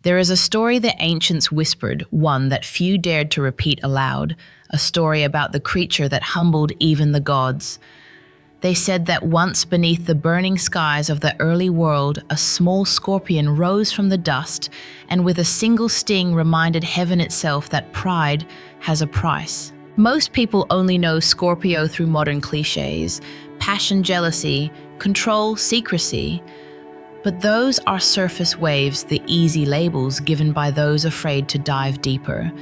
There is a story the ancients whispered, one that few dared to repeat aloud, a story about the creature that humbled even the gods. They said that once beneath the burning skies of the early world, a small scorpion rose from the dust and with a single sting reminded heaven itself that pride has a price. Most people only know Scorpio through modern cliches, passion, jealousy, control, secrecy. But those are surface waves, the easy labels given by those afraid to dive deeper.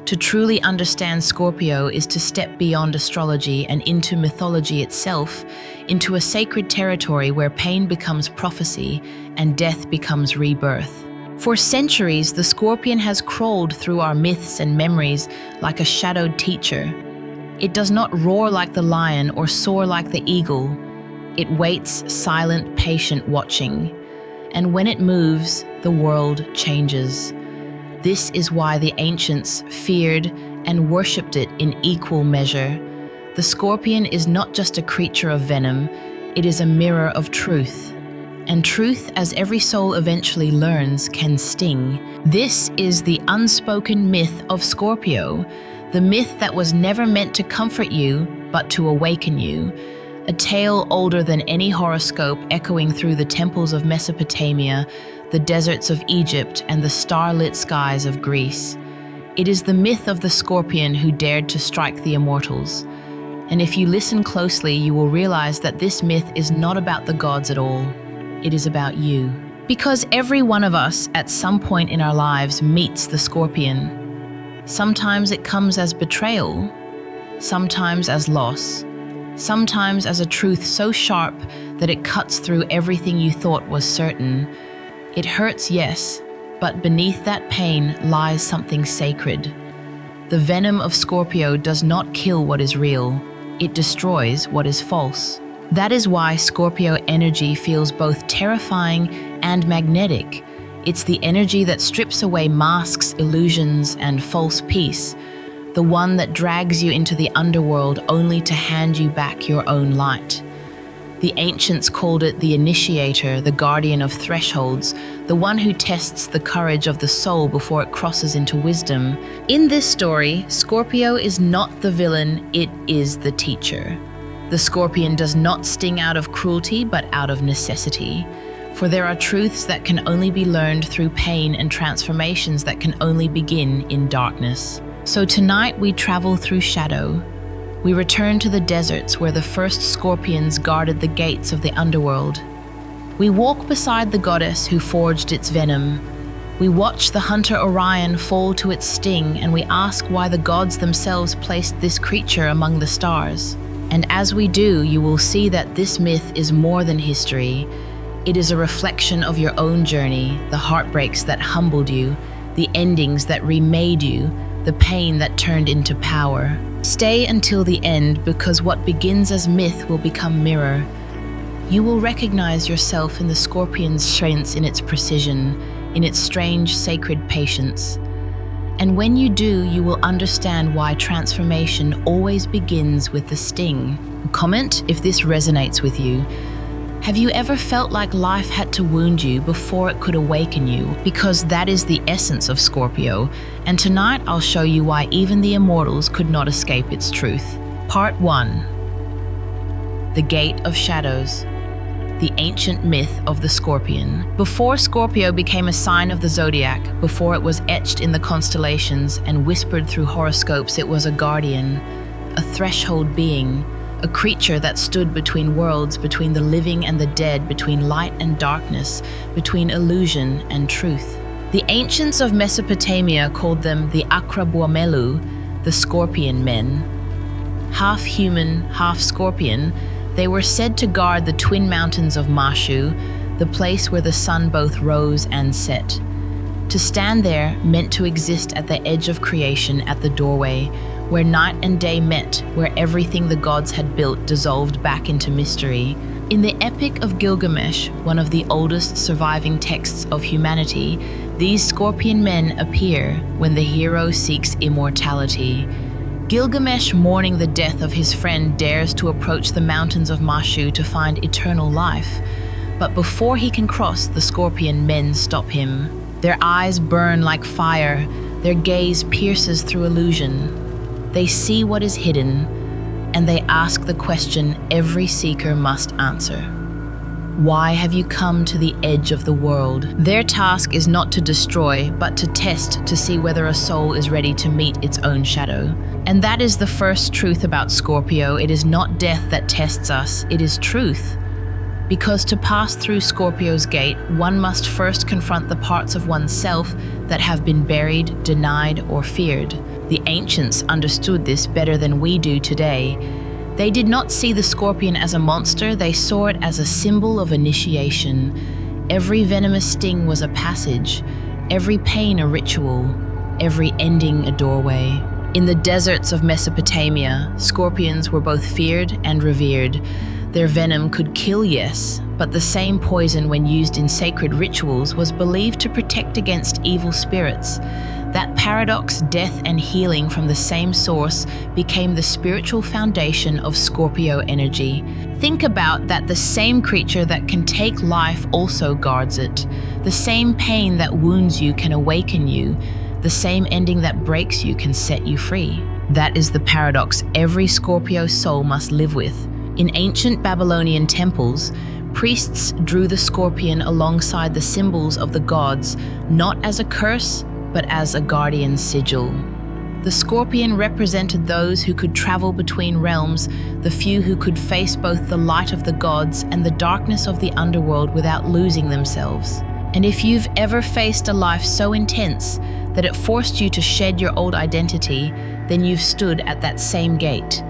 To truly understand Scorpio is to step beyond astrology and into mythology itself, into a sacred territory where pain becomes prophecy and death becomes rebirth. For centuries, the scorpion has crawled through our myths and memories like a shadowed teacher. It does not roar like the lion or soar like the eagle. It waits, silent, patient, watching. And when it moves, the world changes. This is why the ancients feared and worshipped it in equal measure. The scorpion is not just a creature of venom, it is a mirror of truth. And truth, as every soul eventually learns, can sting. This is the unspoken myth of Scorpio, the myth that was never meant to comfort you, but to awaken you. A tale older than any horoscope, echoing through the temples of Mesopotamia, the deserts of Egypt, and the starlit skies of Greece. It is the myth of the scorpion who dared to strike the immortals. And if you listen closely, you will realize that this myth is not about the gods at all. It is about you. Because every one of us, at some point in our lives, meets the scorpion. Sometimes it comes as betrayal, sometimes as loss, sometimes as a truth so sharp that it cuts through everything you thought was certain. It hurts, yes, but beneath that pain lies something sacred. The venom of Scorpio does not kill what is real, it destroys what is false. That is why Scorpio energy feels both terrifying and magnetic. It's the energy that strips away masks, illusions, and false peace. The one that drags you into the underworld only to hand you back your own light. The ancients called it the initiator, the guardian of thresholds, the one who tests the courage of the soul before it crosses into wisdom. In this story, Scorpio is not the villain, it is the teacher. The scorpion does not sting out of cruelty, but out of necessity. For there are truths that can only be learned through pain and transformations that can only begin in darkness. So tonight we travel through shadow. We return to the deserts where the first scorpions guarded the gates of the underworld. We walk beside the goddess who forged its venom. We watch the hunter Orion fall to its sting, and we ask why the gods themselves placed this creature among the stars. And as we do, you will see that this myth is more than history. It is a reflection of your own journey, the heartbreaks that humbled you, the endings that remade you, the pain that turned into power. Stay until the end, because what begins as myth will become mirror. You will recognize yourself in the scorpion's strengths, in its precision, in its strange, sacred patience. And when you do, you will understand why transformation always begins with the sting. Comment if this resonates with you. Have you ever felt like life had to wound you before it could awaken you? Because that is the essence of Scorpio. And tonight I'll show you why even the immortals could not escape its truth. Part 1. The Gate of Shadows. The ancient myth of the scorpion. Before Scorpio became a sign of the zodiac, before it was etched in the constellations and whispered through horoscopes, it was a guardian, a threshold being, a creature that stood between worlds, between the living and the dead, between light and darkness, between illusion and truth. The ancients of Mesopotamia called them the Akrabuamelu, the scorpion men. Half human, half scorpion, they were said to guard the twin mountains of Mashu, the place where the sun both rose and set. To stand there meant to exist at the edge of creation, at the doorway, where night and day met, where everything the gods had built dissolved back into mystery. In the Epic of Gilgamesh, one of the oldest surviving texts of humanity, these scorpion men appear when the hero seeks immortality. Gilgamesh, mourning the death of his friend, dares to approach the mountains of Mashu to find eternal life. But before he can cross, the scorpion men stop him. Their eyes burn like fire, their gaze pierces through illusion. They see what is hidden, and they ask the question every seeker must answer. Why have you come to the edge of the world? Their task is not to destroy, but to test to see whether a soul is ready to meet its own shadow. And that is the first truth about Scorpio. It is not death that tests us, it is truth. Because to pass through Scorpio's gate, one must first confront the parts of oneself that have been buried, denied, or feared. The ancients understood this better than we do today. They did not see the scorpion as a monster, they saw it as a symbol of initiation. Every venomous sting was a passage, every pain a ritual, every ending a doorway. In the deserts of Mesopotamia, scorpions were both feared and revered. Their venom could kill, yes, but the same poison when used in sacred rituals was believed to protect against evil spirits. That paradox, death and healing from the same source, became the spiritual foundation of Scorpio energy. Think about that the same creature that can take life also guards it. The same pain that wounds you can awaken you. The same ending that breaks you can set you free. That is the paradox every Scorpio soul must live with. In ancient Babylonian temples, priests drew the scorpion alongside the symbols of the gods, not as a curse, but as a guardian sigil. The scorpion represented those who could travel between realms, the few who could face both the light of the gods and the darkness of the underworld without losing themselves. And if you've ever faced a life so intense that it forced you to shed your old identity, then you've stood at that same gate.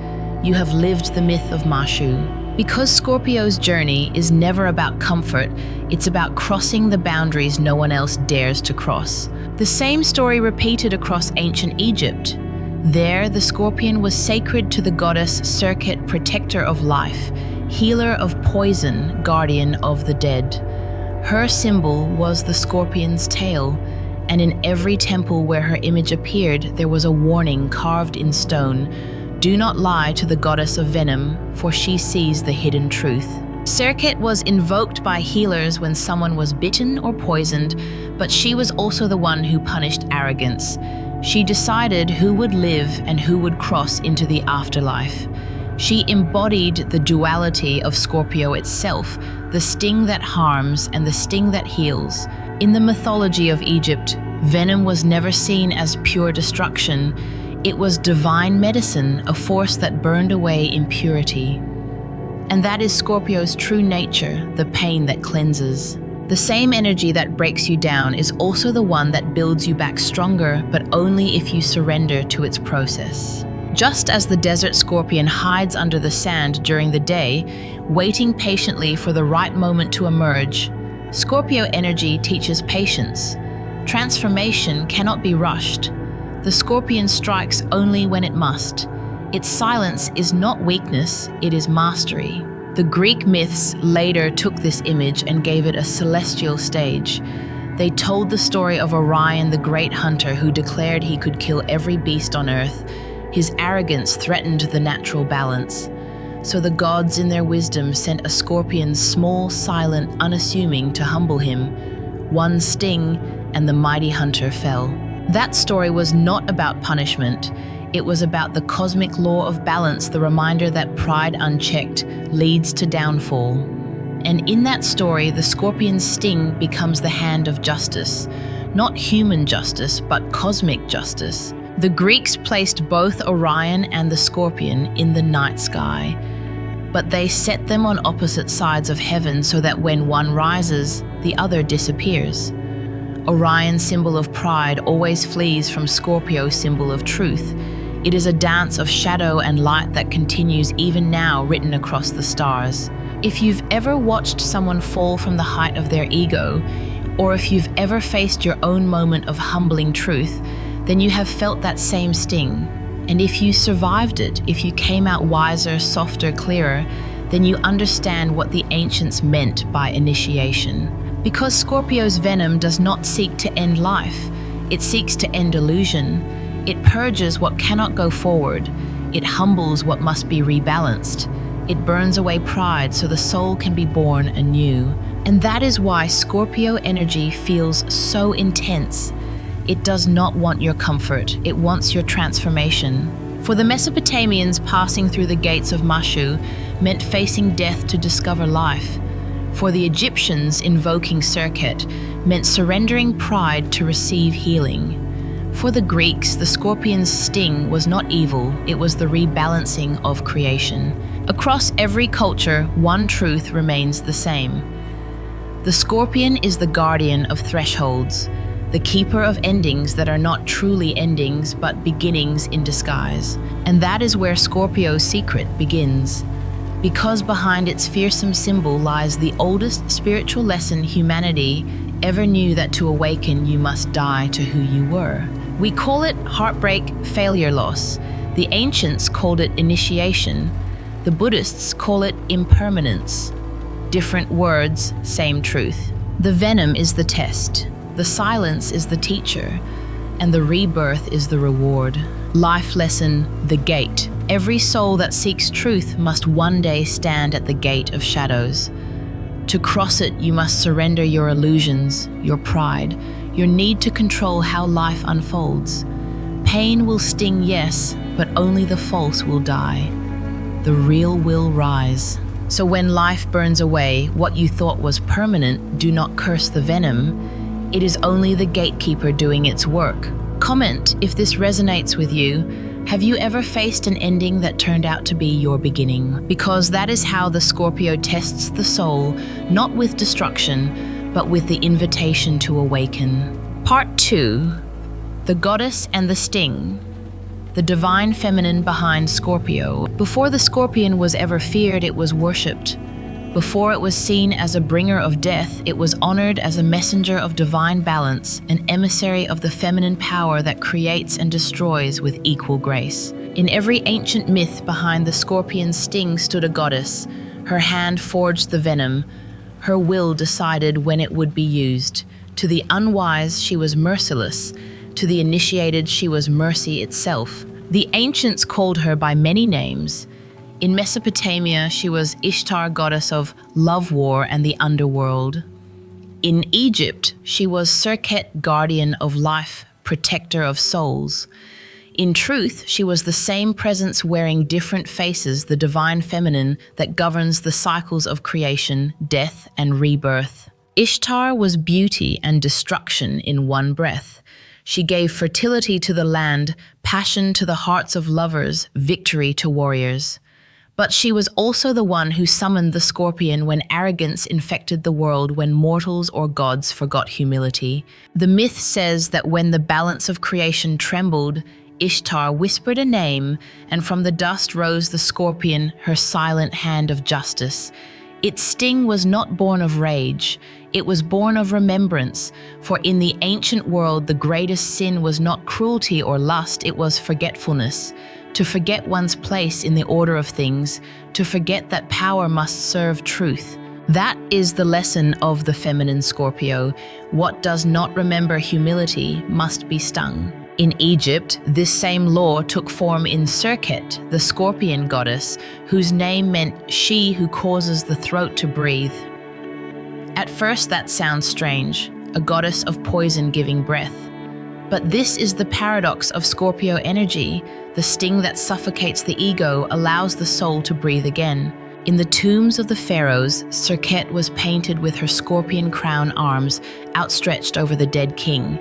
You have lived the myth of Mashu. Because Scorpio's journey is never about comfort, it's about crossing the boundaries no one else dares to cross. The same story repeated across ancient Egypt. There, the scorpion was sacred to the goddess Serket, protector of life, healer of poison, guardian of the dead. Her symbol was the scorpion's tail, and in every temple where her image appeared, there was a warning carved in stone. Do not lie to the goddess of venom, for she sees the hidden truth. Serket was invoked by healers when someone was bitten or poisoned, but she was also the one who punished arrogance. She decided who would live and who would cross into the afterlife. She embodied the duality of Scorpio itself, the sting that harms and the sting that heals. In the mythology of Egypt, venom was never seen as pure destruction. It was divine medicine, a force that burned away impurity. And that is Scorpio's true nature, the pain that cleanses. The same energy that breaks you down is also the one that builds you back stronger, but only if you surrender to its process. Just as the desert scorpion hides under the sand during the day, waiting patiently for the right moment to emerge, Scorpio energy teaches patience. Transformation cannot be rushed. The scorpion strikes only when it must. Its silence is not weakness, it is mastery. The Greek myths later took this image and gave it a celestial stage. They told the story of Orion, the great hunter who declared he could kill every beast on earth. His arrogance threatened the natural balance. So the gods in their wisdom sent a scorpion, small, silent, unassuming, to humble him. One sting, and the mighty hunter fell. That story was not about punishment. It was about the cosmic law of balance, the reminder that pride unchecked leads to downfall. And in that story, the scorpion's sting becomes the hand of justice. Not human justice, but cosmic justice. The Greeks placed both Orion and the scorpion in the night sky, but they set them on opposite sides of heaven so that when one rises, the other disappears. Orion, symbol of pride, always flees from Scorpio, symbol of truth. It is a dance of shadow and light that continues even now, written across the stars. If you've ever watched someone fall from the height of their ego, or if you've ever faced your own moment of humbling truth, then you have felt that same sting. And if you survived it, if you came out wiser, softer, clearer, then you understand what the ancients meant by initiation. Because Scorpio's venom does not seek to end life, it seeks to end illusion. It purges what cannot go forward. It humbles what must be rebalanced. It burns away pride so the soul can be born anew. And that is why Scorpio energy feels so intense. It does not want your comfort, it wants your transformation. For the Mesopotamians, passing through the gates of Mashu meant facing death to discover life. For the Egyptians, invoking Serket meant surrendering pride to receive healing. For the Greeks, the scorpion's sting was not evil, it was the rebalancing of creation. Across every culture, one truth remains the same. The scorpion is the guardian of thresholds, the keeper of endings that are not truly endings but beginnings in disguise. And that is where Scorpio's secret begins. Because behind its fearsome symbol lies the oldest spiritual lesson humanity ever knew, that to awaken you must die to who you were. We call it heartbreak, failure, loss. The ancients called it initiation. The Buddhists call it impermanence. Different words, same truth. The venom is the test. The silence is the teacher, and the rebirth is the reward. Life lesson, the gate. Every soul that seeks truth must one day stand at the gate of shadows. To cross it, you must surrender your illusions, your pride, your need to control how life unfolds. Pain will sting, yes, but only the false will die. The real will rise. So when life burns away, what you thought was permanent, do not curse the venom. It is only the gatekeeper doing its work. Comment if this resonates with you. Have you ever faced an ending that turned out to be your beginning? Because that is how the Scorpio tests the soul, not with destruction, but with the invitation to awaken. Part 2. The Goddess and the Sting. The divine feminine behind Scorpio. Before the scorpion was ever feared, it was worshipped. Before it was seen as a bringer of death, it was honored as a messenger of divine balance, an emissary of the feminine power that creates and destroys with equal grace. In every ancient myth behind the scorpion's sting stood a goddess. Her hand forged the venom. Her will decided when it would be used. To the unwise, she was merciless. To the initiated, she was mercy itself. The ancients called her by many names. In Mesopotamia, she was Ishtar, goddess of love, war, and the underworld. In Egypt, she was Serket, guardian of life, protector of souls. In truth, she was the same presence wearing different faces, the divine feminine that governs the cycles of creation, death, and rebirth. Ishtar was beauty and destruction in one breath. She gave fertility to the land, passion to the hearts of lovers, victory to warriors. But she was also the one who summoned the scorpion when arrogance infected the world, when mortals or gods forgot humility. The myth says that when the balance of creation trembled, Ishtar whispered a name, and from the dust rose the scorpion, her silent hand of justice. Its sting was not born of rage, it was born of remembrance, for in the ancient world the greatest sin was not cruelty or lust, it was forgetfulness. To forget one's place in the order of things, to forget that power must serve truth. That is the lesson of the feminine Scorpio. What does not remember humility must be stung. In Egypt, this same law took form in Serket, the scorpion goddess, whose name meant she who causes the throat to breathe. At first that sounds strange, a goddess of poison giving breath. But this is the paradox of Scorpio energy. The sting that suffocates the ego allows the soul to breathe again. In the tombs of the pharaohs, Serket was painted with her scorpion crown arms outstretched over the dead king.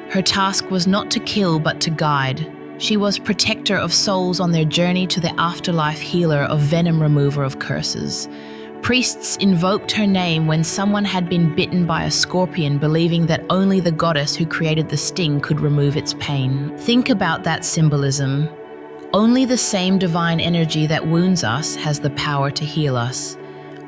Her task was not to kill but to guide. She was protector of souls on their journey to the afterlife, healer of venom, remover of curses. Priests invoked her name when someone had been bitten by a scorpion, believing that only the goddess who created the sting could remove its pain. Think about that symbolism. Only the same divine energy that wounds us has the power to heal us.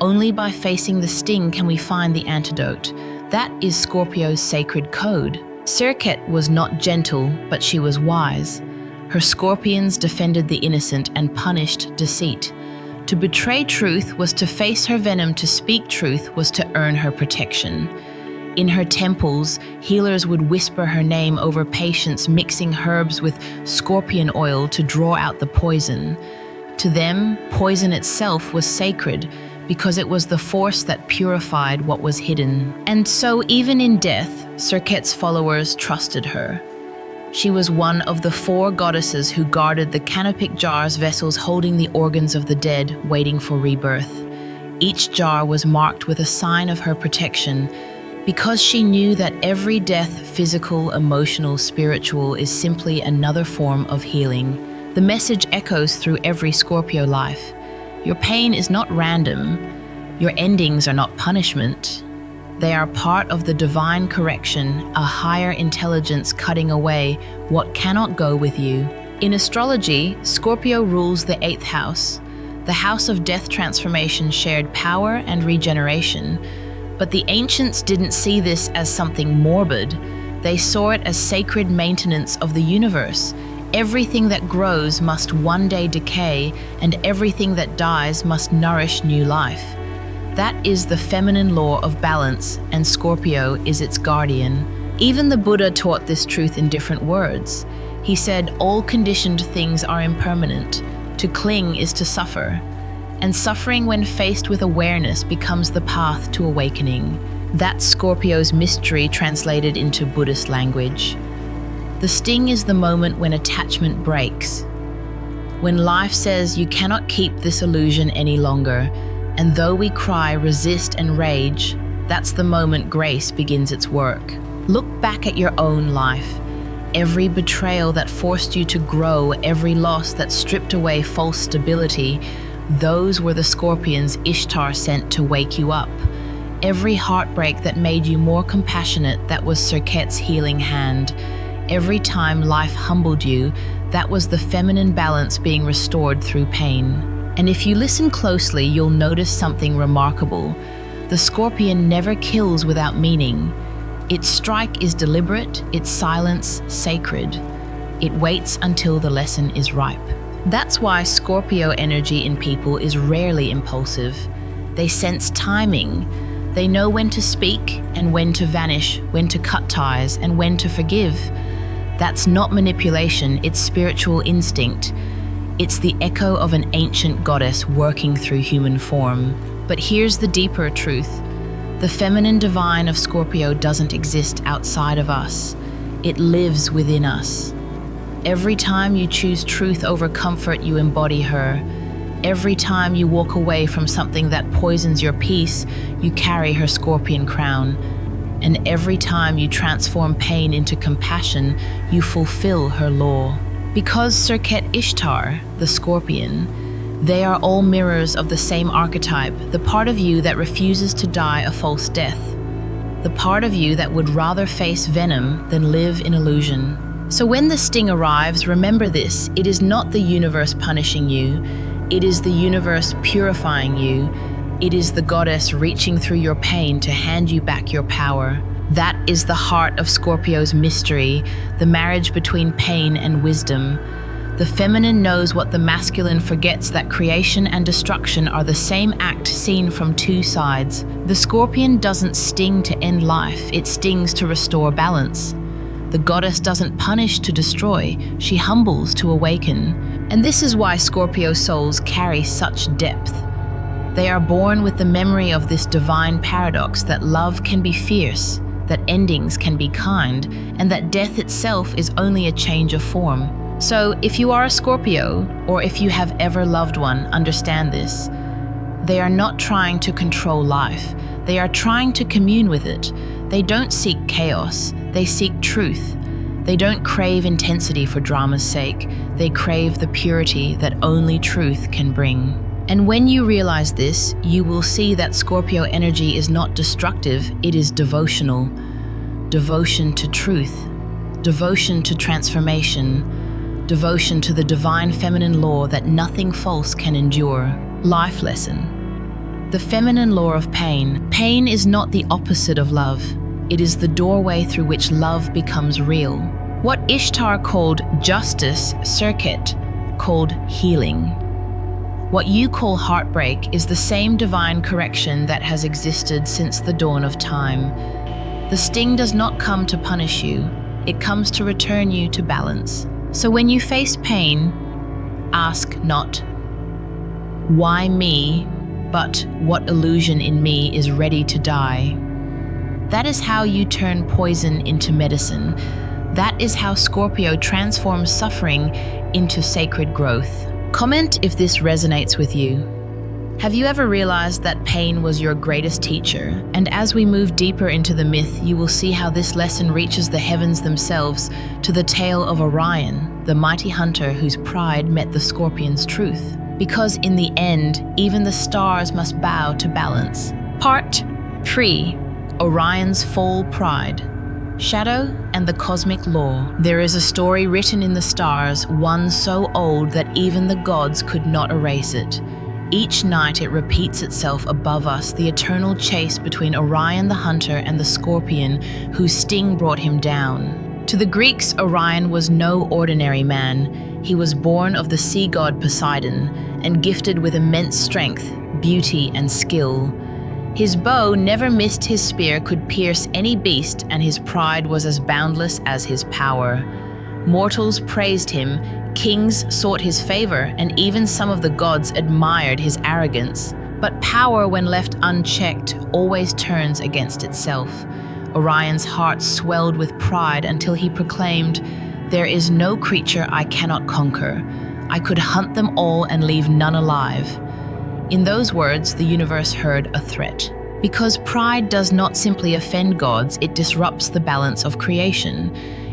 Only by facing the sting can we find the antidote. That is Scorpio's sacred code. Serket was not gentle, but she was wise. Her scorpions defended the innocent and punished deceit. To betray truth was to face her venom, to speak truth was to earn her protection. In her temples, healers would whisper her name over patients, mixing herbs with scorpion oil to draw out the poison. To them, poison itself was sacred, because it was the force that purified what was hidden. And so even in death, Serket's followers trusted her. She was one of the 4 goddesses who guarded the canopic jars, vessels holding the organs of the dead, waiting for rebirth. Each jar was marked with a sign of her protection, because she knew that every death, physical, emotional, spiritual, is simply another form of healing. The message echoes through every Scorpio life. Your pain is not random. Your endings are not punishment. They are part of the divine correction, a higher intelligence cutting away what cannot go with you. In astrology, Scorpio rules the 8th house. The house of death, transformation, shared power, and regeneration. But the ancients didn't see this as something morbid. They saw it as sacred maintenance of the universe. Everything that grows must one day decay, and everything that dies must nourish new life. That is the feminine law of balance, and Scorpio is its guardian. Even the Buddha taught this truth in different words. He said, all conditioned things are impermanent. To cling is to suffer. And suffering when faced with awareness becomes the path to awakening. That's Scorpio's mystery translated into Buddhist language. The sting is the moment when attachment breaks. When life says you cannot keep this illusion any longer, and though we cry, resist, and rage, that's the moment grace begins its work. Look back at your own life. Every betrayal that forced you to grow, every loss that stripped away false stability, those were the scorpions Ishtar sent to wake you up. Every heartbreak that made you more compassionate, that was Serket's healing hand. Every time life humbled you, that was the feminine balance being restored through pain. And if you listen closely, you'll notice something remarkable. The scorpion never kills without meaning. Its strike is deliberate, its silence sacred. It waits until the lesson is ripe. That's why Scorpio energy in people is rarely impulsive. They sense timing. They know when to speak and when to vanish, when to cut ties and when to forgive. That's not manipulation, it's spiritual instinct. It's the echo of an ancient goddess working through human form. But here's the deeper truth. The feminine divine of Scorpio doesn't exist outside of us. It lives within us. Every time you choose truth over comfort, you embody her. Every time you walk away from something that poisons your peace, you carry her scorpion crown. And every time you transform pain into compassion, you fulfill her law. Because Serket Ishtar, the scorpion, they are all mirrors of the same archetype, the part of you that refuses to die a false death. The part of you that would rather face venom than live in illusion. So when the sting arrives, remember this: it is not the universe punishing you, it is the universe purifying you. It is the goddess reaching through your pain to hand you back your power. That is the heart of Scorpio's mystery, the marriage between pain and wisdom. The feminine knows what the masculine forgets, that creation and destruction are the same act seen from two sides. The scorpion doesn't sting to end life, it stings to restore balance. The goddess doesn't punish to destroy, she humbles to awaken. And this is why Scorpio souls carry such depth. They are born with the memory of this divine paradox, that love can be fierce, that endings can be kind, and that death itself is only a change of form. So if you are a Scorpio, or if you have ever loved one, understand this. They are not trying to control life. They are trying to commune with it. They don't seek chaos. They seek truth. They don't crave intensity for drama's sake. They crave the purity that only truth can bring. And when you realize this, you will see that Scorpio energy is not destructive, it is devotional. Devotion to truth. Devotion to transformation. Devotion to the divine feminine law that nothing false can endure. Life lesson. The feminine law of pain. Pain is not the opposite of love. It is the doorway through which love becomes real. What Ishtar called justice, Serket called healing. What you call heartbreak is the same divine correction that has existed since the dawn of time. The sting does not come to punish you, it comes to return you to balance. So when you face pain, ask not, why me? But what illusion in me is ready to die? That is how you turn poison into medicine. That is how Scorpio transforms suffering into sacred growth. Comment if this resonates with you. Have you ever realized that pain was your greatest teacher? And as we move deeper into the myth, you will see how this lesson reaches the heavens themselves, to the tale of Orion, the mighty hunter whose pride met the scorpion's truth. Because in the end, even the stars must bow to balance. Part 3. Orion's Fall Pride. Shadow and the Cosmic Law. There is a story written in the stars, one so old that even the gods could not erase it. Each night it repeats itself above us, the eternal chase between Orion the hunter and the scorpion whose sting brought him down. To the Greeks, Orion was no ordinary man. He was born of the sea god Poseidon and gifted with immense strength, beauty, and skill. His bow never missed, his spear could pierce any beast, and his pride was as boundless as his power. Mortals praised him, kings sought his favor, and even some of the gods admired his arrogance. But power, when left unchecked, always turns against itself. Orion's heart swelled with pride until he proclaimed, "There is no creature I cannot conquer. I could hunt them all and leave none alive." In those words, the universe heard a threat. Because pride does not simply offend gods, it disrupts the balance of creation.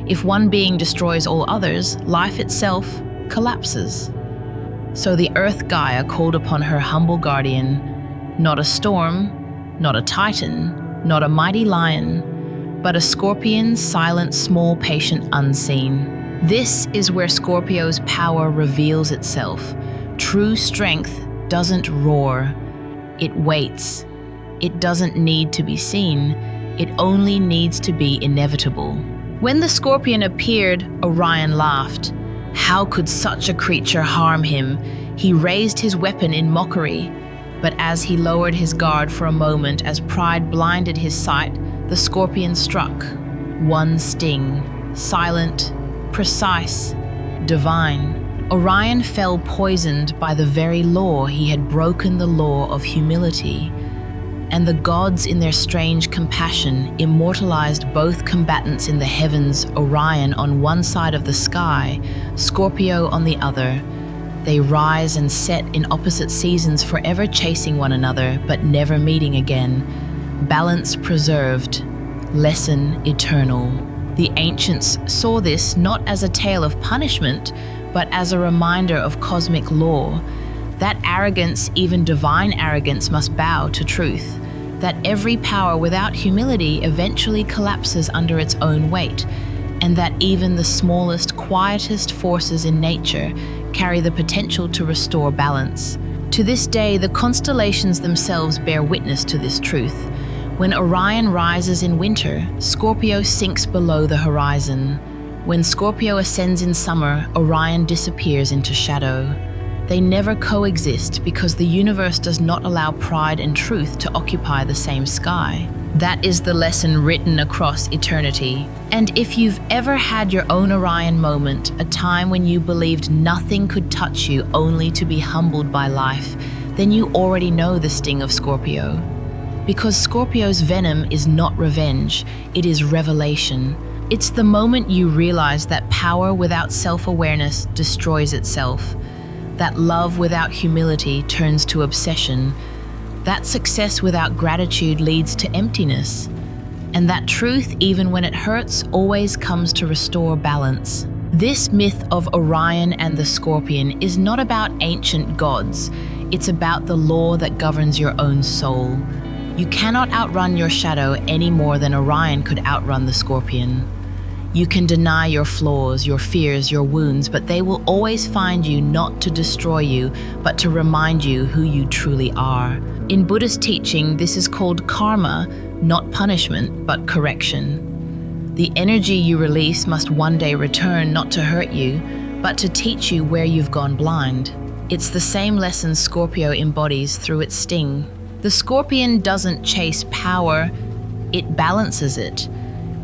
If one being destroys all others, life itself collapses. So the earth Gaia called upon her humble guardian, not a storm, not a titan, not a mighty lion, but a scorpion, silent, small, patient, unseen. This is where Scorpio's power reveals itself. True strength doesn't roar, it waits. It doesn't need to be seen, it only needs to be inevitable. When the scorpion appeared, Orion laughed. How could such a creature harm him? He raised his weapon in mockery. But as he lowered his guard for a moment, as pride blinded his sight, the scorpion struck. One sting, silent, precise, divine. Orion fell poisoned by the very law. He had broken the law of humility. And the gods, in their strange compassion, immortalized both combatants in the heavens, Orion on one side of the sky, Scorpio on the other. They rise and set in opposite seasons, forever chasing one another, but never meeting again. Balance preserved, lesson eternal. The ancients saw this not as a tale of punishment, but as a reminder of cosmic law. That arrogance, even divine arrogance, must bow to truth. That every power without humility eventually collapses under its own weight, and that even the smallest, quietest forces in nature carry the potential to restore balance. To this day, the constellations themselves bear witness to this truth. When Orion rises in winter, Scorpio sinks below the horizon. When Scorpio ascends in summer, Orion disappears into shadow. They never coexist because the universe does not allow pride and truth to occupy the same sky. That is the lesson written across eternity. And if you've ever had your own Orion moment, a time when you believed nothing could touch you only to be humbled by life, then you already know the sting of Scorpio. Because Scorpio's venom is not revenge, it is revelation. It's the moment you realize that power without self-awareness destroys itself. That love without humility turns to obsession. That success without gratitude leads to emptiness. And that truth, even when it hurts, always comes to restore balance. This myth of Orion and the scorpion is not about ancient gods. It's about the law that governs your own soul. You cannot outrun your shadow any more than Orion could outrun the scorpion. You can deny your flaws, your fears, your wounds, but they will always find you, not to destroy you, but to remind you who you truly are. In Buddhist teaching, this is called karma, not punishment, but correction. The energy you release must one day return, not to hurt you, but to teach you where you've gone blind. It's the same lesson Scorpio embodies through its sting. The scorpion doesn't chase power, it balances it.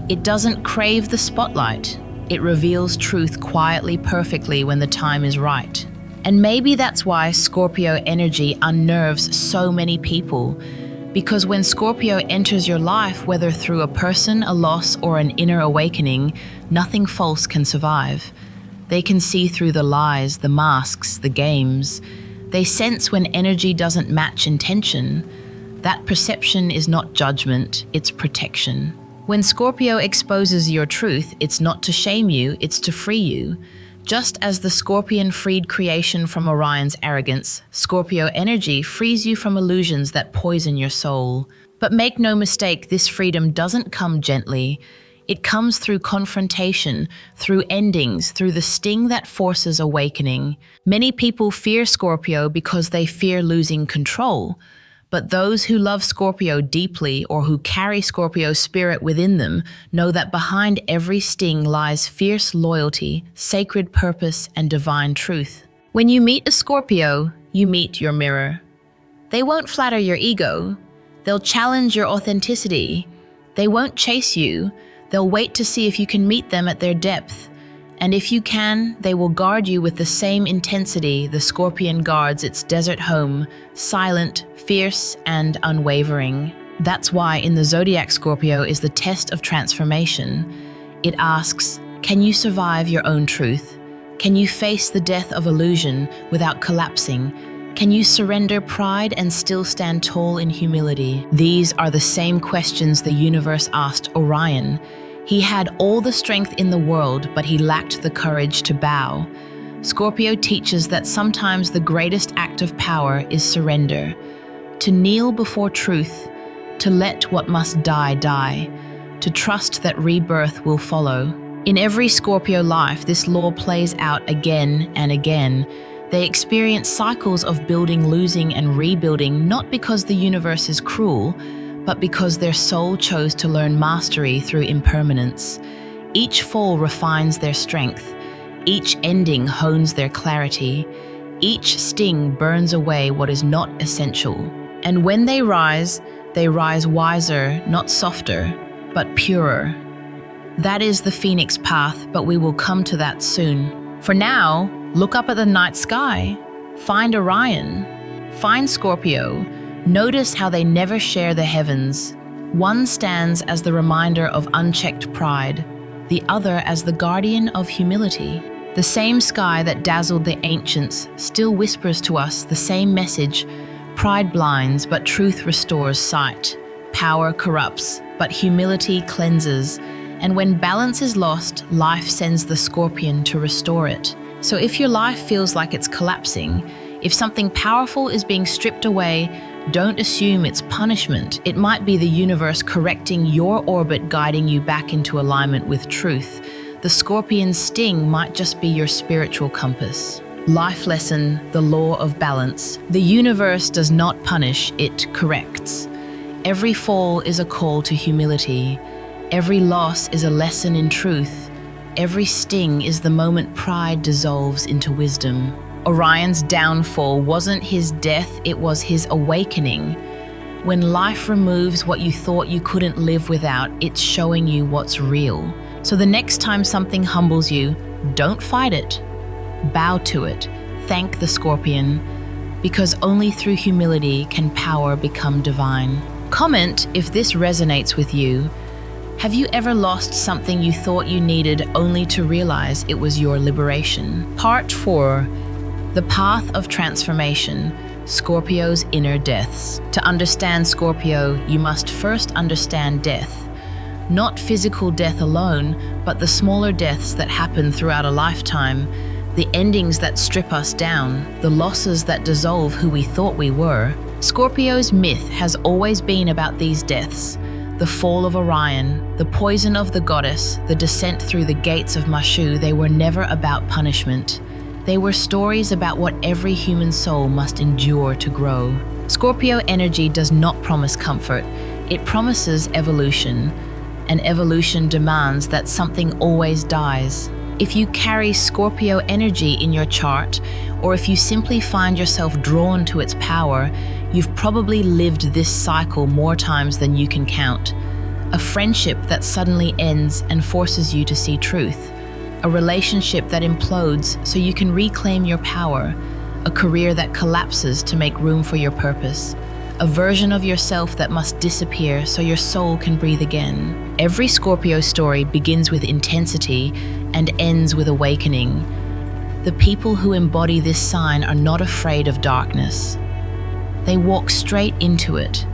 It doesn't crave the spotlight. It reveals truth quietly, perfectly when the time is right. And maybe that's why Scorpio energy unnerves so many people. Because when Scorpio enters your life, whether through a person, a loss, or an inner awakening, nothing false can survive. They can see through the lies, the masks, the games. They sense when energy doesn't match intention. That perception is not judgment, it's protection. When Scorpio exposes your truth, it's not to shame you, it's to free you. Just as the Scorpion freed creation from Orion's arrogance, Scorpio energy frees you from illusions that poison your soul. But make no mistake, this freedom doesn't come gently. It comes through confrontation, through endings, through the sting that forces awakening. Many people fear Scorpio because they fear losing control. But those who love Scorpio deeply or who carry Scorpio's spirit within them know that behind every sting lies fierce loyalty, sacred purpose, and divine truth. When you meet a Scorpio, you meet your mirror. They won't flatter your ego. They'll challenge your authenticity. They won't chase you. They'll wait to see if you can meet them at their depth. And if you can, they will guard you with the same intensity the Scorpion guards its desert home, silent, fierce, and unwavering. That's why in the zodiac Scorpio is the test of transformation. It asks, can you survive your own truth? Can you face the death of illusion without collapsing? Can you surrender pride and still stand tall in humility? These are the same questions the universe asked Orion. He had all the strength in the world, but he lacked the courage to bow. Scorpio teaches that sometimes the greatest act of power is surrender. To kneel before truth, to let what must die, die, to trust that rebirth will follow. In every Scorpio life, this law plays out again and again. They experience cycles of building, losing, and rebuilding, not because the universe is cruel, but because their soul chose to learn mastery through impermanence. Each fall refines their strength. Each ending hones their clarity. Each sting burns away what is not essential. And when they rise wiser, not softer, but purer. That is the Phoenix path, but we will come to that soon. For now, look up at the night sky. Find Orion. Find Scorpio. Notice how they never share the heavens. One stands as the reminder of unchecked pride, the other as the guardian of humility. The same sky that dazzled the ancients still whispers to us the same message. Pride blinds, but truth restores sight. Power corrupts, but humility cleanses. And when balance is lost, life sends the Scorpion to restore it. So if your life feels like it's collapsing, if something powerful is being stripped away, don't assume it's punishment. It might be the universe correcting your orbit, guiding you back into alignment with truth. The Scorpion's sting might just be your spiritual compass. Life lesson, the law of balance. The universe does not punish, it corrects. Every fall is a call to humility. Every loss is a lesson in truth. Every sting is the moment pride dissolves into wisdom. Orion's downfall wasn't his death, it was his awakening. When life removes what you thought you couldn't live without, it's showing you what's real. So the next time something humbles you, don't fight it. Bow to it. Thank the Scorpion, because only through humility can power become divine. Comment if this resonates with you. Have you ever lost something you thought you needed only to realize it was your liberation? Part 4. The Path of Transformation, Scorpio's Inner Deaths. To understand Scorpio, you must first understand death. Not physical death alone, but the smaller deaths that happen throughout a lifetime, the endings that strip us down, the losses that dissolve who we thought we were. Scorpio's myth has always been about these deaths. The fall of Orion, the poison of the goddess, the descent through the gates of Mashu, they were never about punishment. They were stories about what every human soul must endure to grow. Scorpio energy does not promise comfort. It promises evolution. And evolution demands that something always dies. If you carry Scorpio energy in your chart, or if you simply find yourself drawn to its power, you've probably lived this cycle more times than you can count. A friendship that suddenly ends and forces you to see truth. A relationship that implodes so you can reclaim your power. a career that collapses to make room for your purpose, a version of yourself that must disappear so your soul can breathe again. Every Scorpio story begins with intensity and ends with awakening. The people who embody this sign are not afraid of darkness. They walk straight into it,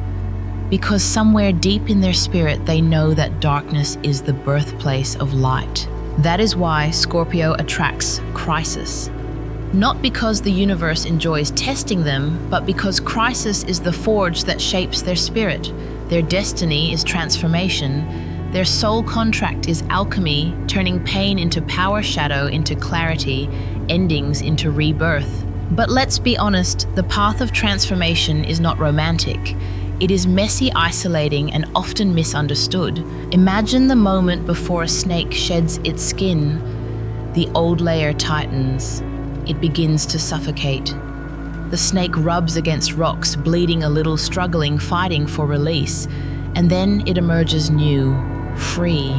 because somewhere deep in their spirit they know that darkness is the birthplace of light. That is why Scorpio attracts crisis. Not because the universe enjoys testing them, but because crisis is the forge that shapes their spirit. Their destiny is transformation. Their soul contract is alchemy, turning pain into power, shadow into clarity, endings into rebirth. But let's be honest, the path of transformation is not romantic. It is messy, isolating, and often misunderstood. Imagine the moment before a snake sheds its skin. The old layer tightens. It begins to suffocate. The snake rubs against rocks, bleeding a little, struggling, fighting for release. And then it emerges new, free.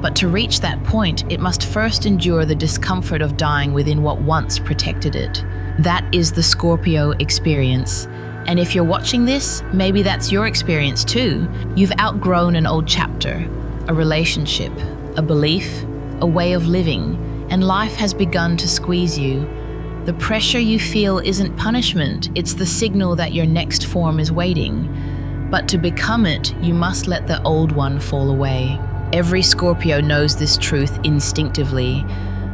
But to reach that point, it must first endure the discomfort of dying within what once protected it. That is the Scorpio experience. And if you're watching this, maybe that's your experience too. You've outgrown an old chapter, a relationship, a belief, a way of living, and life has begun to squeeze you. The pressure you feel isn't punishment, it's the signal that your next form is waiting. But to become it, you must let the old one fall away. Every Scorpio knows this truth instinctively.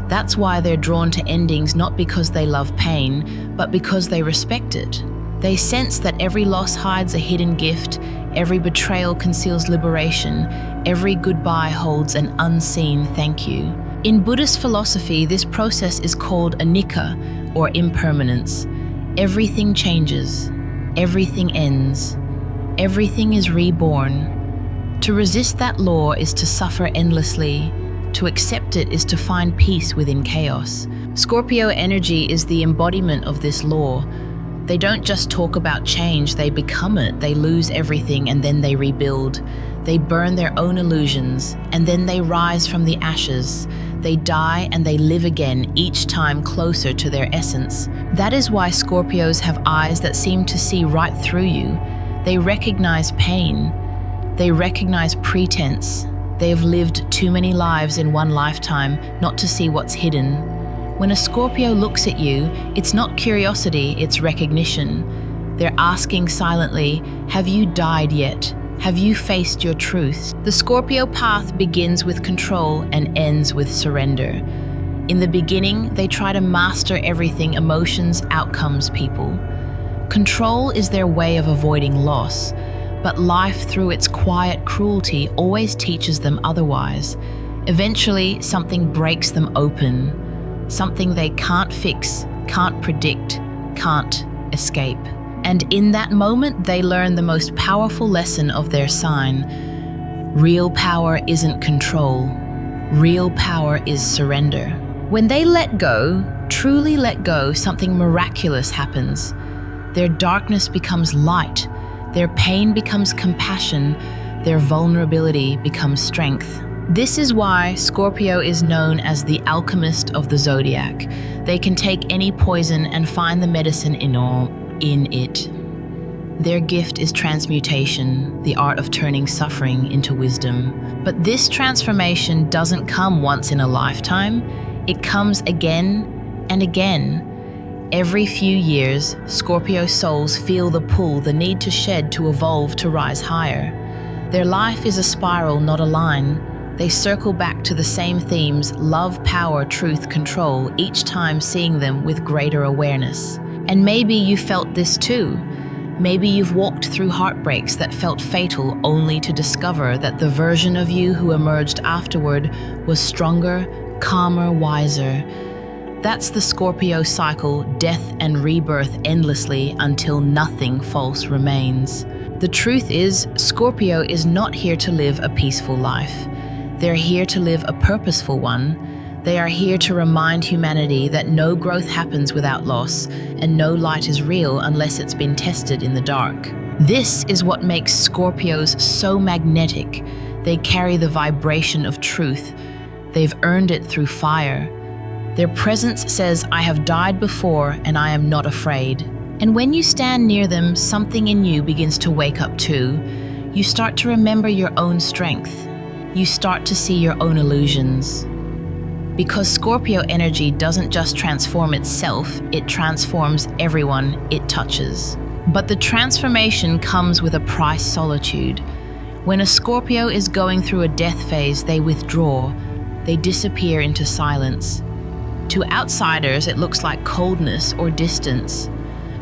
That's why they're drawn to endings, not because they love pain, but because they respect it. They sense that every loss hides a hidden gift, every betrayal conceals liberation, every goodbye holds an unseen thank you. In Buddhist philosophy, this process is called anicca, or impermanence. Everything changes, everything ends, everything is reborn. To resist that law is to suffer endlessly. To accept it is to find peace within chaos. Scorpio energy is the embodiment of this law. They don't just talk about change, they become it. They lose everything and then they rebuild. They burn their own illusions and then they rise from the ashes. They die and they live again, each time closer to their essence. That is why Scorpios have eyes that seem to see right through you. They recognize pain. They recognize pretense. They have lived too many lives in one lifetime not to see what's hidden. When a Scorpio looks at you, it's not curiosity, it's recognition. They're asking silently, have you died yet? Have you faced your truth? The Scorpio path begins with control and ends with surrender. In the beginning, they try to master everything: emotions, outcomes, people. Control is their way of avoiding loss, but life, through its quiet cruelty, always teaches them otherwise. Eventually, something breaks them open. Something they can't fix, can't predict, can't escape. And in that moment, they learn the most powerful lesson of their sign. Real power isn't control. Real power is surrender. When they let go, truly let go, something miraculous happens. Their darkness becomes light. Their pain becomes compassion. Their vulnerability becomes strength. This is why Scorpio is known as the alchemist of the zodiac. They can take any poison and find the medicine in it. Their gift is transmutation, the art of turning suffering into wisdom. But this transformation doesn't come once in a lifetime. It comes again and again. Every few years, Scorpio souls feel the pull, the need to shed, to evolve, to rise higher. Their life is a spiral, not a line. They circle back to the same themes: love, power, truth, control, each time seeing them with greater awareness. And maybe you felt this too. Maybe you've walked through heartbreaks that felt fatal, only to discover that the version of you who emerged afterward was stronger, calmer, wiser. That's the Scorpio cycle: death and rebirth endlessly until nothing false remains. The truth is, Scorpio is not here to live a peaceful life. They're here to live a purposeful one. They are here to remind humanity that no growth happens without loss, and no light is real unless it's been tested in the dark. This is what makes Scorpios so magnetic. They carry the vibration of truth. They've earned it through fire. Their presence says, "I have died before and I am not afraid." And when you stand near them, something in you begins to wake up too. You start to remember your own strength. You start to see your own illusions. Because Scorpio energy doesn't just transform itself, it transforms everyone it touches. But the transformation comes with a price: solitude. When a Scorpio is going through a death phase, they withdraw. They disappear into silence. To outsiders, it looks like coldness or distance.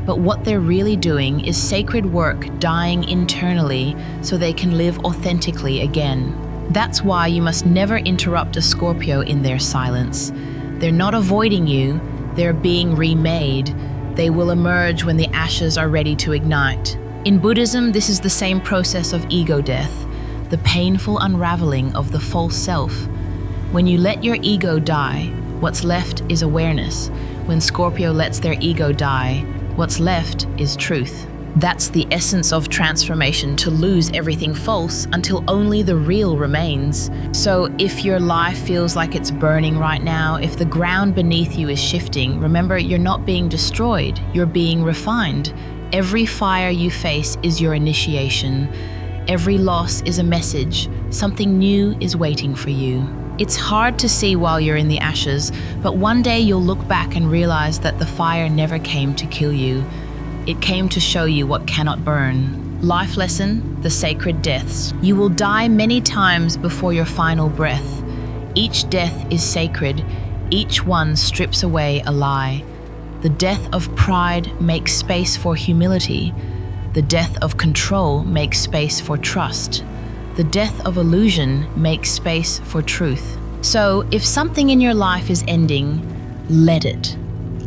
But what they're really doing is sacred work, dying internally so they can live authentically again. That's why you must never interrupt a Scorpio in their silence. They're not avoiding you, they're being remade. They will emerge when the ashes are ready to ignite. In Buddhism, this is the same process of ego death, the painful unraveling of the false self. When you let your ego die, what's left is awareness. When Scorpio lets their ego die, what's left is truth. That's the essence of transformation, to lose everything false until only the real remains. So if your life feels like it's burning right now, if the ground beneath you is shifting, remember, you're not being destroyed, you're being refined. Every fire you face is your initiation. Every loss is a message. Something new is waiting for you. It's hard to see while you're in the ashes, but one day you'll look back and realize that the fire never came to kill you. It came to show you what cannot burn. Life lesson: the sacred deaths. You will die many times before your final breath. Each death is sacred. Each one strips away a lie. The death of pride makes space for humility. The death of control makes space for trust. The death of illusion makes space for truth. So, if something in your life is ending, let it.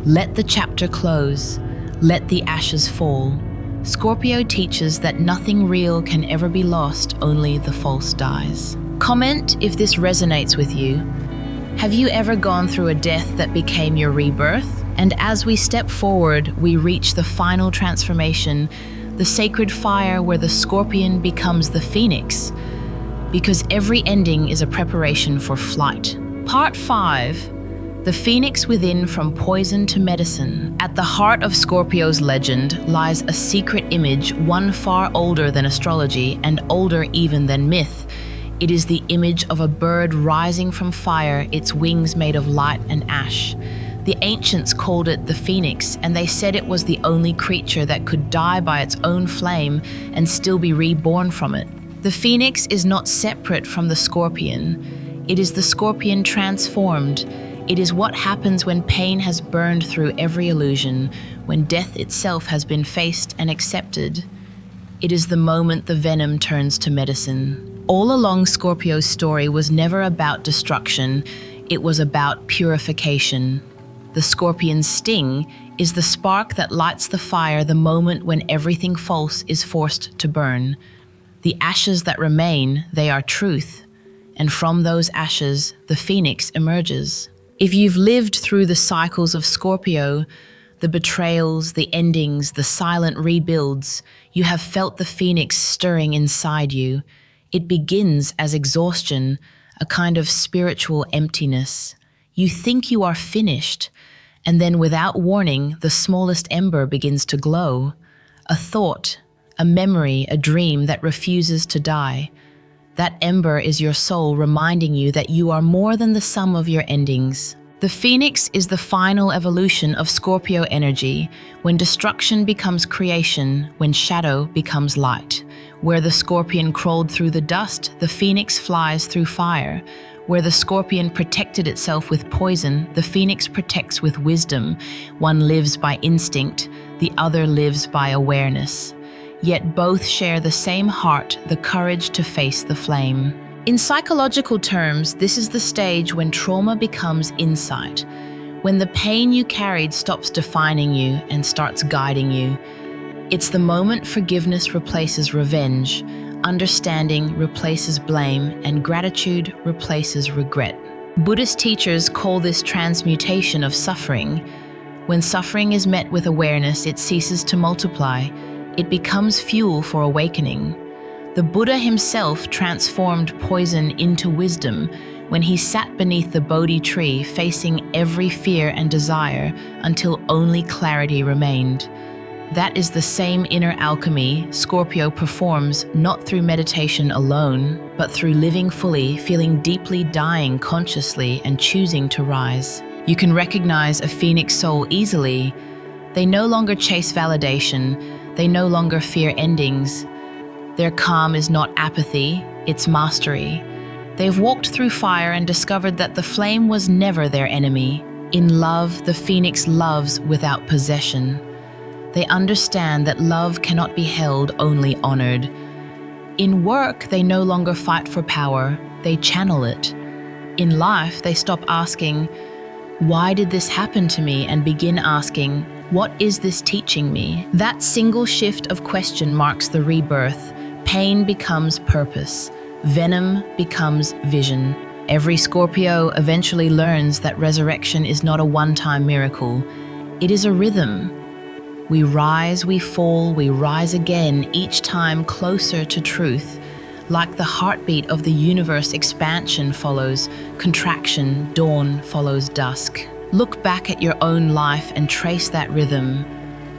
Let the chapter close. Let the ashes fall. Scorpio teaches that nothing real can ever be lost, only the false dies. Comment if this resonates with you. Have you ever gone through a death that became your rebirth? And as we step forward, we reach the final transformation, the sacred fire where the scorpion becomes the phoenix, because every ending is a preparation for flight. Part 5. The phoenix within, from poison to medicine. At the heart of Scorpio's legend lies a secret image, one far older than astrology and older even than myth. It is the image of a bird rising from fire, its wings made of light and ash. The ancients called it the phoenix, and they said it was the only creature that could die by its own flame and still be reborn from it. The phoenix is not separate from the scorpion. It is the scorpion transformed. It is what happens when pain has burned through every illusion, when death itself has been faced and accepted. It is the moment the venom turns to medicine. All along, Scorpio's story was never about destruction. It was about purification. The scorpion's sting is the spark that lights the fire the moment when everything false is forced to burn. The ashes that remain, they are truth. And from those ashes, the phoenix emerges. If you've lived through the cycles of Scorpio, the betrayals, the endings, the silent rebuilds, you have felt the phoenix stirring inside you. It begins as exhaustion, a kind of spiritual emptiness. You think you are finished, and then without warning, the smallest ember begins to glow. A thought, a memory, a dream that refuses to die. That ember is your soul reminding you that you are more than the sum of your endings. The phoenix is the final evolution of Scorpio energy, when destruction becomes creation, when shadow becomes light. Where the scorpion crawled through the dust, the phoenix flies through fire. Where the scorpion protected itself with poison, the phoenix protects with wisdom. One lives by instinct, the other lives by awareness. Yet both share the same heart, the courage to face the flame. In psychological terms, this is the stage when trauma becomes insight, when the pain you carried stops defining you and starts guiding you. It's the moment forgiveness replaces revenge, understanding replaces blame, and gratitude replaces regret. Buddhist teachers call this transmutation of suffering. When suffering is met with awareness, it ceases to multiply. It becomes fuel for awakening. The Buddha himself transformed poison into wisdom. when he sat beneath the Bodhi tree facing every fear and desire until only clarity remained. That is the same inner alchemy Scorpio performs not through meditation alone, but through living fully, feeling deeply, dying consciously, and choosing to rise. You can recognize a phoenix soul easily. They no longer chase validation. They no longer fear endings. Their calm is not apathy, it's mastery. They've walked through fire and discovered that the flame was never their enemy. In love, the phoenix loves without possession. They understand that love cannot be held, only honored. In work, they no longer fight for power, they channel it. In life, they stop asking, "Why did this happen to me?" and begin asking, "What is this teaching me?" That single shift of question marks the rebirth. Pain becomes purpose. Venom becomes vision. Every Scorpio eventually learns that resurrection is not a one-time miracle. It is a rhythm. We rise, we fall, we rise again, each time closer to truth. Like the heartbeat of the universe, expansion follows contraction, dawn follows dusk. Look back at your own life and trace that rhythm.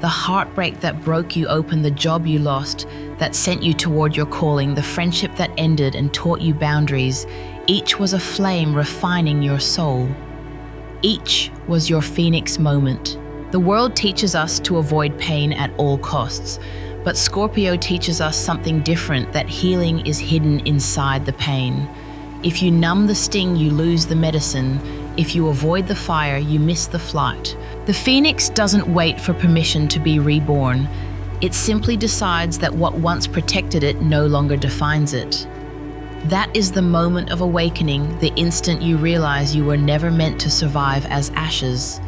The heartbreak that broke you open, the job you lost that sent you toward your calling, the friendship that ended and taught you boundaries. Each was a flame refining your soul. Each was your phoenix moment. The world teaches us to avoid pain at all costs, but Scorpio teaches us something different, that healing is hidden inside the pain. If you numb the sting, you lose the medicine. If you avoid the fire, you miss the flight. The phoenix doesn't wait for permission to be reborn. It simply decides that what once protected it no longer defines it. That is the moment of awakening, the instant you realize you were never meant to survive as ashes.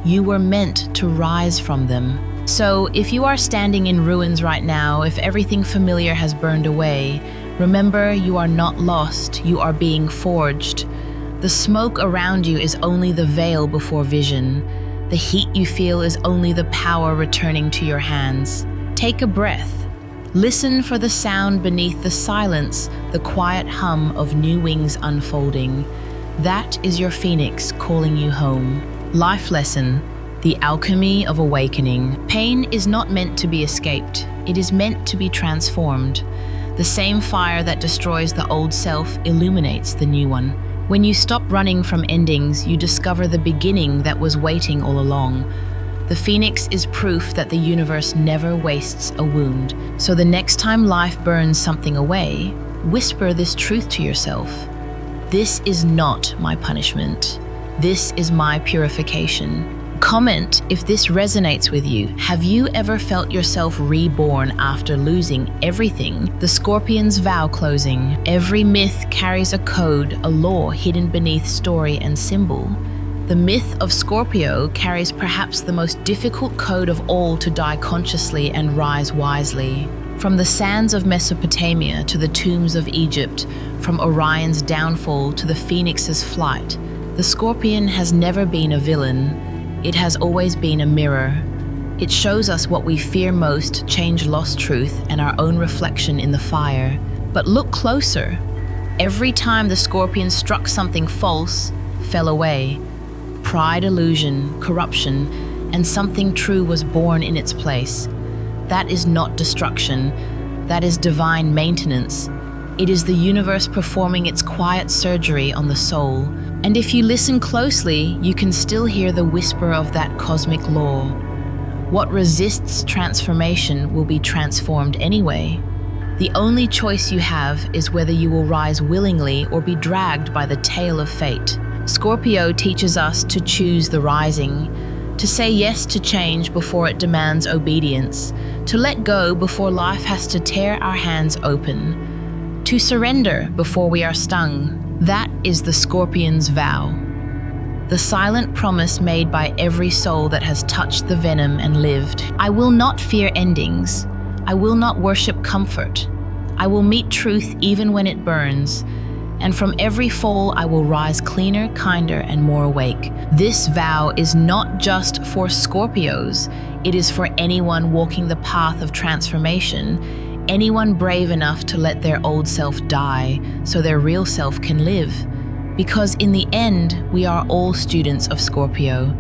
You were meant to rise from them. So, if you are standing in ruins right now, if everything familiar has burned away, remember you are not lost, you are being forged. The smoke around you is only the veil before vision. The heat you feel is only the power returning to your hands. Take a breath. Listen for the sound beneath the silence, the quiet hum of new wings unfolding. That is your phoenix calling you home. Life lesson: the alchemy of awakening. Pain is not meant to be escaped. It is meant to be transformed. The same fire that destroys the old self illuminates the new one. When you stop running from endings, you discover the beginning that was waiting all along. The phoenix is proof that the universe never wastes a wound. So the next time life burns something away, whisper this truth to yourself: this is not my punishment. This is my purification. Comment if this resonates with you. Have you ever felt yourself reborn after losing everything? The Scorpion's vow closing. Every myth carries a code, a law hidden beneath story and symbol. The myth of Scorpio carries perhaps the most difficult code of all: to die consciously and rise wisely. From the sands of Mesopotamia to the tombs of Egypt, from Orion's downfall to the phoenix's flight, the Scorpion has never been a villain. It has always been a mirror. It shows us what we fear most: change, lost truth, and our own reflection in the fire. But look closer. Every time the Scorpion struck something false, fell away. Pride, illusion, corruption, and something true was born in its place. That is not destruction. That is divine maintenance. It is the universe performing its quiet surgery on the soul. And if you listen closely, you can still hear the whisper of that cosmic law. What resists transformation will be transformed anyway. The only choice you have is whether you will rise willingly or be dragged by the tail of fate. Scorpio teaches us to choose the rising, to say yes to change before it demands obedience, to let go before life has to tear our hands open, to surrender before we are stung. That is the Scorpion's vow. The silent promise made by every soul that has touched the venom and lived. I will not fear endings. I will not worship comfort. I will meet truth even when it burns. And from every fall I will rise cleaner, kinder, and more awake. This vow is not just for Scorpios. It is for anyone walking the path of transformation. Anyone brave enough to let their old self die so their real self can live. Because in the end, we are all students of Scorpio.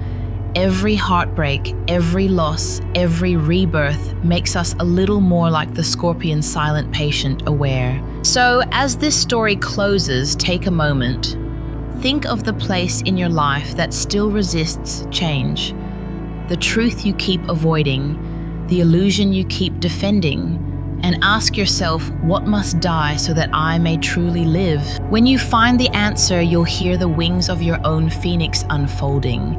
Every heartbreak, every loss, every rebirth makes us a little more like the Scorpion silent patient, aware. So, as this story closes, take a moment. Think of the place in your life that still resists change, the truth you keep avoiding, the illusion you keep defending, and ask yourself, what must die so that I may truly live? When you find the answer, you'll hear the wings of your own phoenix unfolding.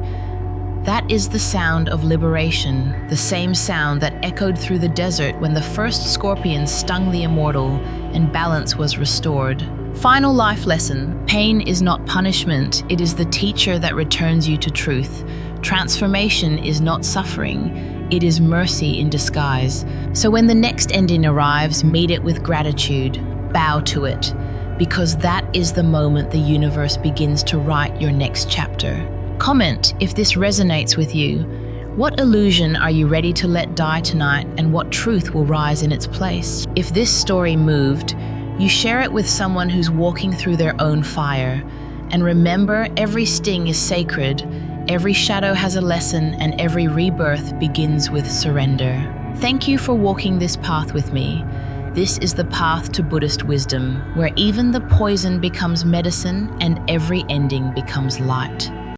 That is the sound of liberation, the same sound that echoed through the desert when the first scorpion stung the immortal and balance was restored. Final life lesson: pain is not punishment, it is the teacher that returns you to truth. Transformation is not suffering, it is mercy in disguise. So when the next ending arrives, meet it with gratitude, bow to it, because that is the moment the universe begins to write your next chapter. Comment if this resonates with you. What illusion are you ready to let die tonight, and what truth will rise in its place? If this story moved, you share it with someone who's walking through their own fire. And remember, every sting is sacred, every shadow has a lesson, and every rebirth begins with surrender. Thank you for walking this path with me. This is the path to Buddhist wisdom, where even the poison becomes medicine and every ending becomes light.